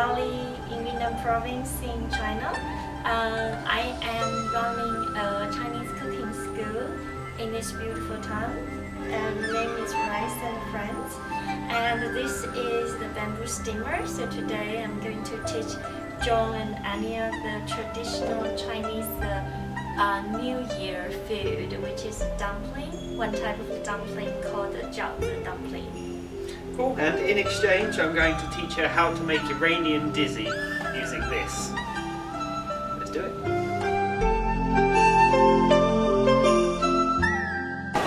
Dali in Yunnan province in China. I am running a Chinese cooking school in this beautiful town. And the name is Rice and Friends. And this is the bamboo steamer. So today I'm going to teach John and Anya the traditional Chinese New Year food, which is dumpling. One type of dumpling called the Jiaozi dumpling. Cool. And in exchange, I'm going to teach her how to make Iranian dizzy using this. Let's do it.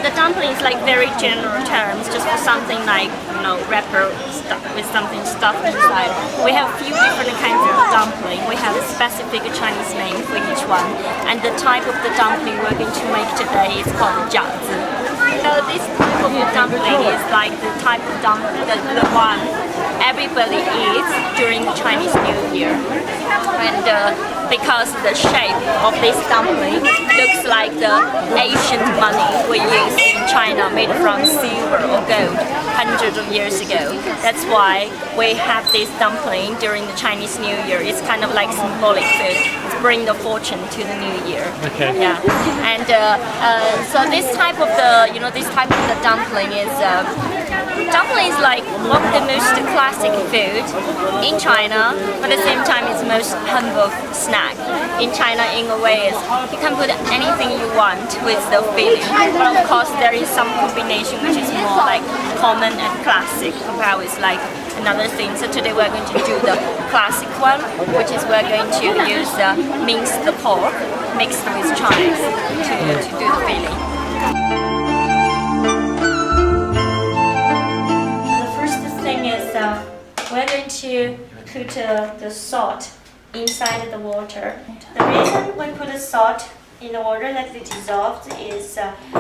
The dumpling is like very general terms, just for something like, you know, wrapper stuff with something stuffed inside. We have a few different kinds of dumpling. We have a specific Chinese name for each one. And the type of the dumpling we're going to make today is called Jiaozi. So this type of dumpling is like the type of dumpling, the one everybody eats during the Chinese New Year. And because the shape of this dumpling looks like the ancient money we use in China, made from silver or gold hundreds of years ago. That's why we have this dumpling during the Chinese New Year. It's kind of like symbolic food. It's bring the fortune to the new year. Okay. Yeah. And so this type of the, dumpling is like one of the most classic food in China, but at the same time it's most humble snack. In China, in a way, you can put anything you want with the filling. But of course, there is some combination which is more like common and classic compared with like another thing. So today we're going to do the classic one, which is we're going to use minced pork mixed with chives to do the filling. We're going to put the salt inside the water. The reason we put the salt in the water that it dissolves is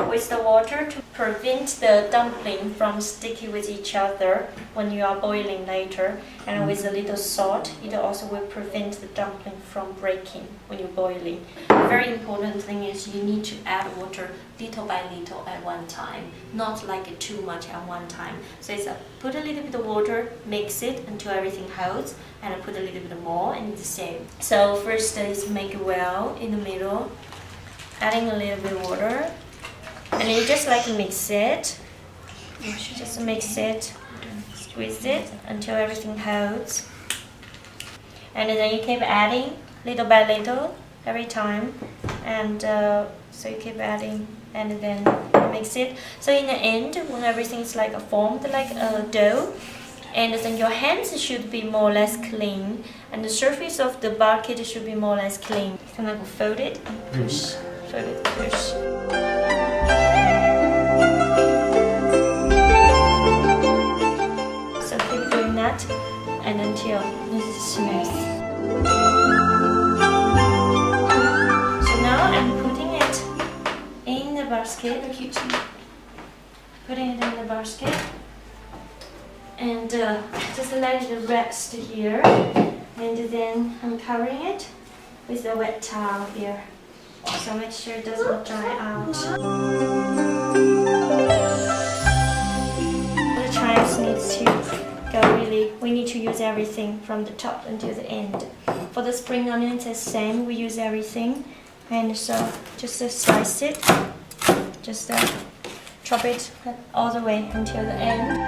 with the water to prevent the dumpling from sticking with each other when you are boiling later. And with a little salt, it also will prevent the dumpling from breaking when you're boiling. The very important thing is you need to add water little by little at one time, not like too much at one time. So it's put a little bit of water, mix it until everything holds, and I put a little bit more, and it's the same. So first is make a well in the middle, adding a little bit of water, and you just like mix it. Just mix it, squeeze it until everything holds, and then you keep adding little by little every time, and so you keep adding, and then mix it. So in the end, when everything's like formed like a dough, and then your hands should be more or less clean, and the surface of the bucket should be more or less clean. Kind of fold it and push, fold it, push. So keep doing that, and until this is smooth. So now I'm putting it in the basket. Putting it in the basket. And just let it rest here, and then I'm covering it with a wet towel here, so make sure it doesn't dry out. The chives needs to go really, we need to use everything from the top until the end. For the spring onions, it's the same, we use everything, and so just slice it, just chop it all the way until the end.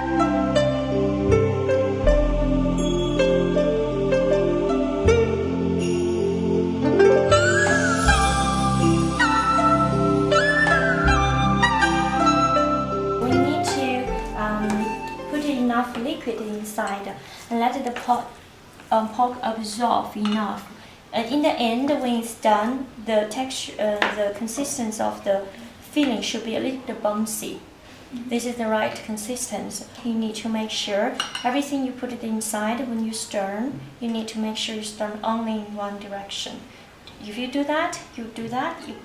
Enough liquid inside and let the pork absorb enough. And in the end, when it's done, the texture, the consistency of the filling should be a little bit bouncy. This is the right consistency. You need to make sure everything you put it inside when you stir, you need to make sure you stir only in one direction. If you do that, you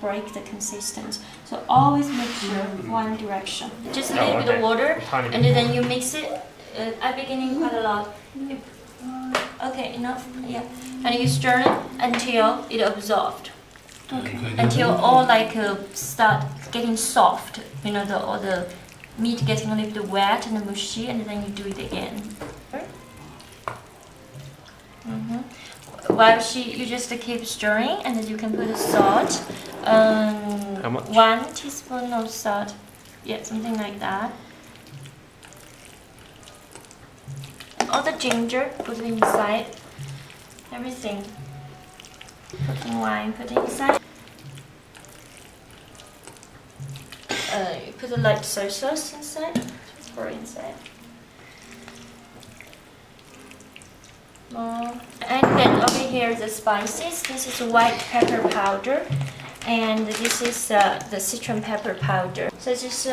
break the consistency. So always make sure one direction. Just a little bit of water, and then you mix it. At the beginning, quite a lot. Okay, enough. Yeah, and you stir it until it absorbed. Okay. Until all like start getting soft. You know, all the meat getting a little bit wet and mushy, and then you do it again. While you just keep stirring, and then you can put the salt. How much? 1 teaspoon of salt. Yeah, something like that. All the ginger, put it inside. Everything. Putting wine, put it inside. You put a light soy sauce inside. Just pour it inside. More. And then over here the spices. This is white pepper powder, and this is the citron pepper powder. So just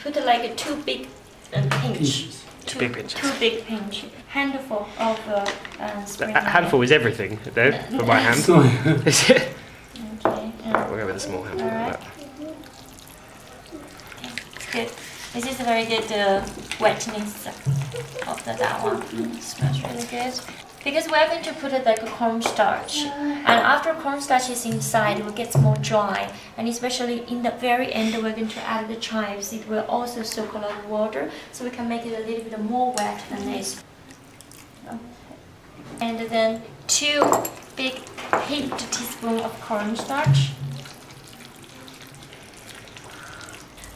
put like 2 big pinch. Two big pinch. Handful of spring onion. Handful is everything, though, for my hand. Is it? Okay. We'll go with a small handful Alright. of that. It's good. This is a very good wetness of that one. It smells really good. Because we're going to put it like a cornstarch, and after cornstarch is inside, it will get more dry. And especially in the very end, we're going to add the chives. It will also soak a lot of water, so we can make it a little bit more wet than this. And then 2 big heaped teaspoons of cornstarch.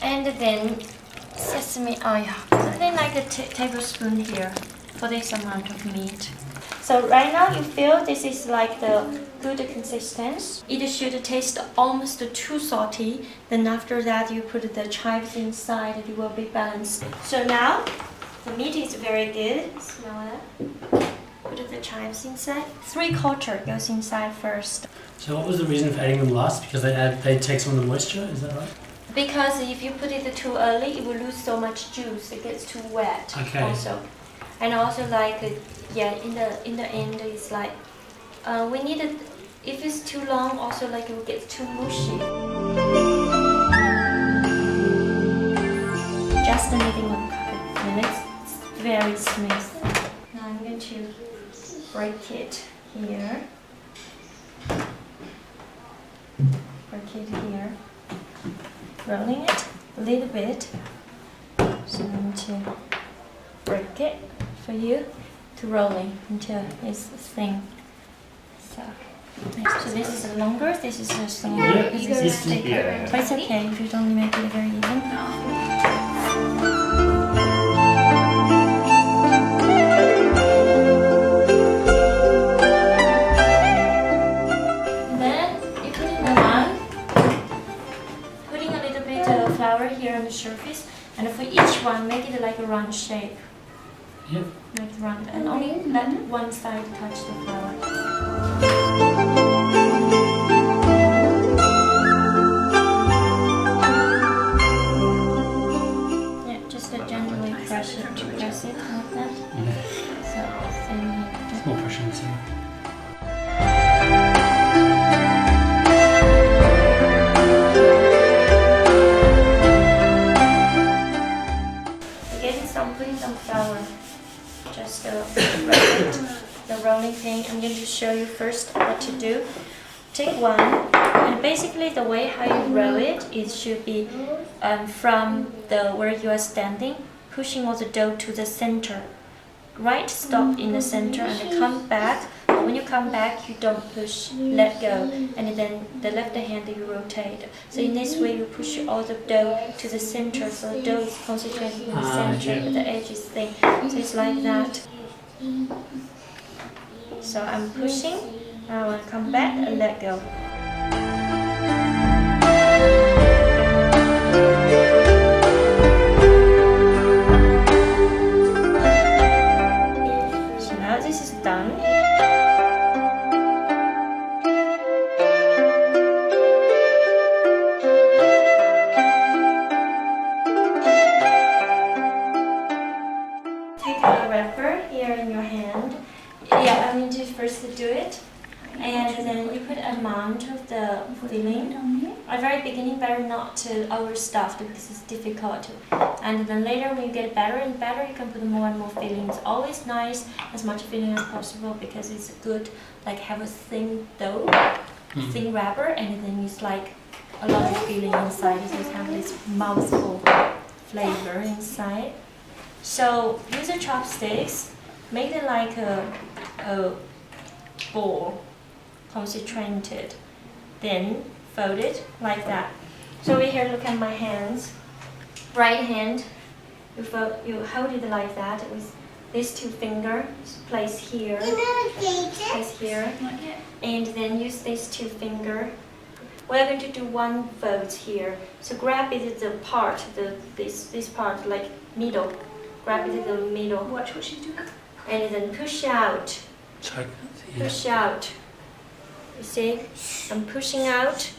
And then sesame oil, something like a tablespoon here for this amount of meat. So right now you feel this is like the good consistency. It should taste almost too salty. Then after that you put the chives inside, it will be balanced. So now the meat is very good. Smell it. Put the chives inside. 3/4 goes inside first. So what was the reason for adding them last? Because they take some of the moisture, is that right? Because if you put it too early, it will lose so much juice. It gets too wet. Okay. Also, and also like yeah, in the end, it's like we need it. If it's too long, also like it will get too mushy. Just maybe 1 couple minutes. It's very smooth. Now I'm going to break it here. Break it here. Rolling it a little bit. So I'm going to break it for you to rolling until it's thin. So this is longer, this is just longer, Yeah, this is thicker. yeah. But it's okay if you don't make it very even. Then you put in the wine, putting a little bit of flour here on the surface, and for each one make it like a round shape. Yep. Like round, and only let one side touch the flour. Yeah, just gently press it like that. So same here. It's more pressure than some. Putting some flour, just the rolling thing. I'm going to show you first what to do. Take one, and basically the way how you roll it, it should be from where you are standing, pushing all the dough to the center. Right, stop in the center and come back. When you come back, you don't push, let go, and then the left hand you rotate. So in this way, you push all the dough to the center, so the dough is concentrated in the center, but the edge is thin. So it's like that. So I'm pushing, I want to come back and let go. So now this is done. Yeah, I'm going to first do it, and then you put amount of the filling. At the very beginning, better not to overstuff because it's difficult. And then later, when you get better and better, you can put more and more filling. It's always nice as much filling as possible because it's good. Like have a thin dough, thin wrapper, and then it's like a lot of filling inside. So you have this mouthful flavor inside. So use the chopsticks. Make it like whole ball, concentrated. Then fold it like that. So over here, look at my hands. Right hand, you hold it like that with these two fingers. Place here, place here, and then use these two fingers. We're going to do one fold here. So grab it at the part, this part like middle. Grab it in the middle. Watch what she's doing. And then push out. Push out. You see, I'm pushing out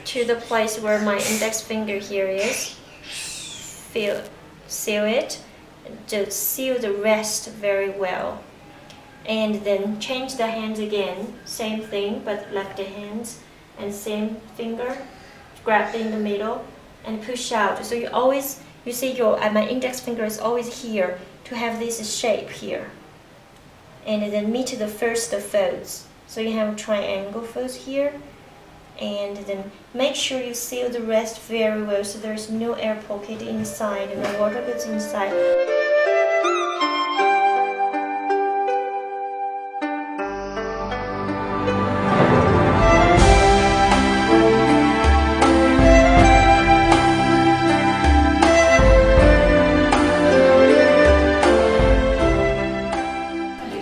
to the place where my index finger here is. Seal it. Just seal the rest very well. And then change the hands again. Same thing, but left hands. And same finger. Grab in the middle and push out. So you see my index finger is always here to have this shape here. And then meet the first folds. So you have triangle folds here. And then make sure you seal the rest very well so there's no air pocket inside and the water goes inside.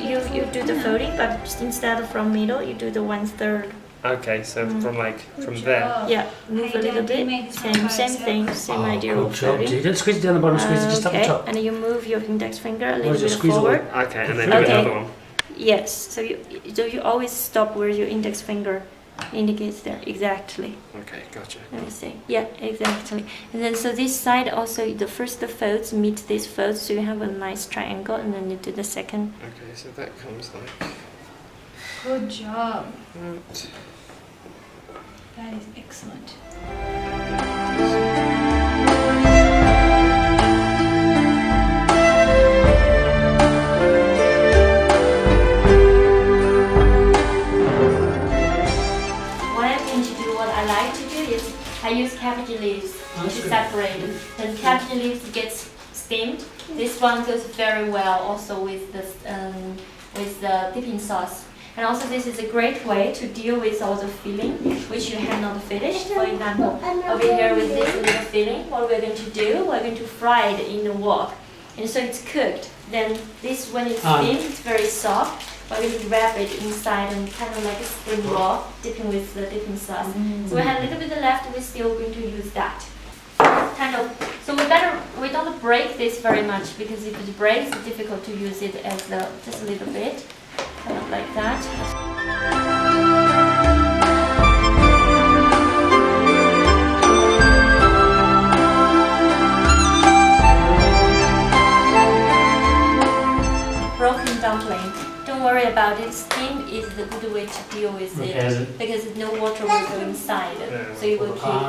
You do the folding, but instead of from middle, you do the 1/3. Okay, so from there. Yeah, move a little bit. Same thing, same idea Good of job, folding. G. Don't squeeze it down the bottom, squeeze it just up the Okay, top. and you move your index finger a Or little just bit squeeze all forward. Okay, and then do Okay. another one. Yes, so you always stop where your index finger indicates there. Exactly. Okay, gotcha. Let me see. Yeah, exactly. And then so this side also, the first folds meet these folds, so you have a nice triangle, and then you do the second. Okay, so that comes like Good job. that. That is excellent. What I'm going to do, what I like to do is I use cabbage leaves to separate. Then cabbage leaves gets steamed. This one goes very well also with the dipping sauce. And also this is a great way to deal with all the filling which you have not finished. For example, over here with this little filling, what we're going to do, we're going to fry it in the wok. And so it's cooked. Then this, when it's steamed, it's very soft. We're going to wrap it inside and kind of like a spring roll, dipping with the dipping sauce. So we have a little bit left, we're still going to use that. So we don't break this very much, because if it breaks, it's difficult to use it as just a little bit. Kind of like that. Broken dumpling. Don't worry about it. Steam is the good way to deal with it, because no water will go inside, so it will keep.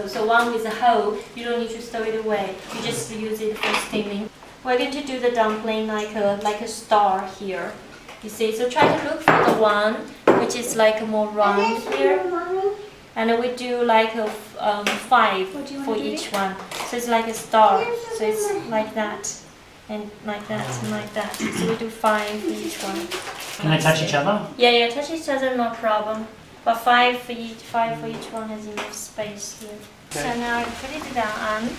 So one with a hole, you don't need to throw it away. You just use it for steaming. We're going to do the dumpling like a star here. You see, so try to look for the one which is like more round here, and we do like a 5 for each one. So it's like a star. So it's like that, and like that, and like that. So we do 5 for each one. Can they touch each other? Yeah, touch each other, no problem. But 5 for each one has enough space here. Okay. So now I put it down,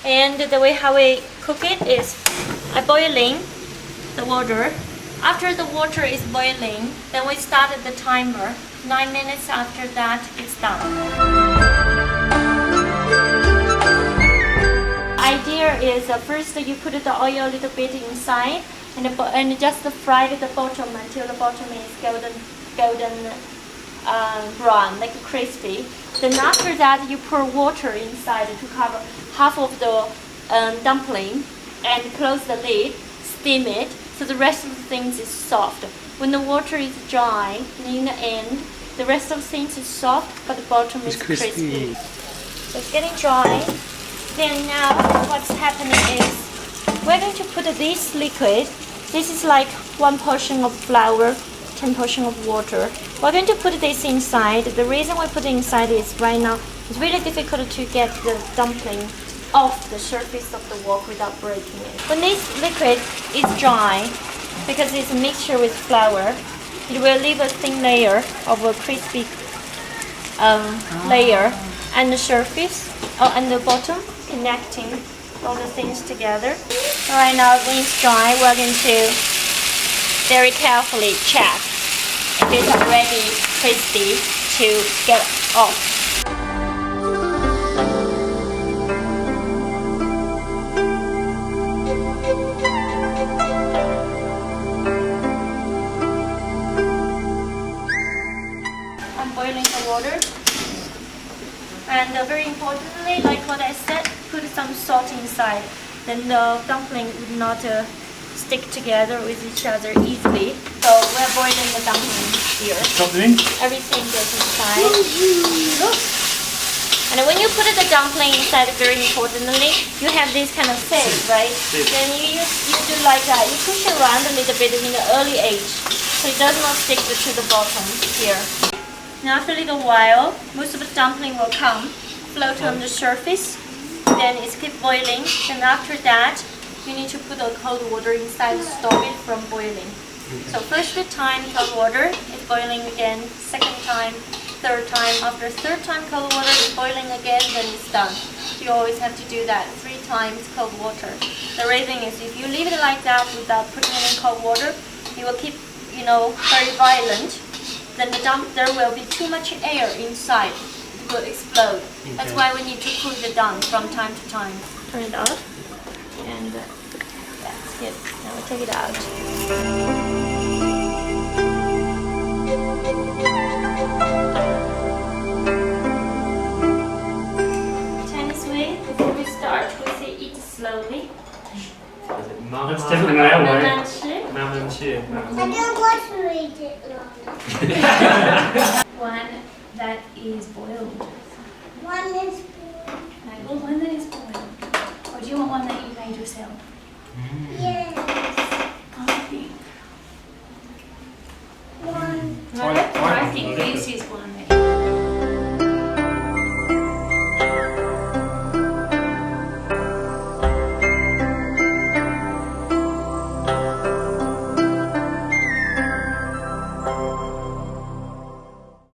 and the way how we cook it is I boiling the water. After the water is boiling, then we started the timer. 9 minutes after that, it's done. Idea is first you put the oil a little bit inside and just fry the bottom until the bottom is golden brown, like crispy. Then after that, you pour water inside to cover half of the dumpling and close the lid, steam it. So the rest of the things is soft. When the water is dry, in the end, the rest of the things is soft, but the bottom is crispy. So it's getting dry. Then now what's happening is we're going to put this liquid. This is like 1 portion of flour, 10 portion of water. We're going to put this inside. The reason we put it inside is right now it's really difficult to get the dumpling off the surface of the wok without breaking it. When this liquid is dry, because it's a mixture with flour, it will leave a thin layer of a crispy layer and the surface and the bottom connecting all the things together. So right now when it's dry, we're going to very carefully check if it's already crispy to get off. I'm boiling the water. And very importantly, like what I said, put some salt inside. Then the dumpling would not stick together with each other easily. So we're boiling the dumpling here. Dumpling? Everything goes inside. And when you put the dumpling inside, very importantly, you have this kind of sieve, right? Then you do like that. You push it around a little bit in the early age, so it does not stick to the bottom here. Now after a little while, most of the dumpling will float on the surface. Then it's keep boiling. And after that, you need to put the cold water inside to stop it from boiling. So first time cold water is boiling again. Second time, third time. After third time cold water is boiling again, then it's done. You always have to do that 3 times cold water. The reason is if you leave it like that without putting it in cold water, it will keep, very violent. Then there will be too much air inside. It will explode. Okay. That's why we need to cool it down from time to time. Turn it off. And that's good. Now we take it out. Chinese way, before we start, we say eat slowly. That's definitely not our way. I don't want to eat it long. One that is boiled. One is Okay, well, one that is boiled. Or do you want one that you made yourself? yeah.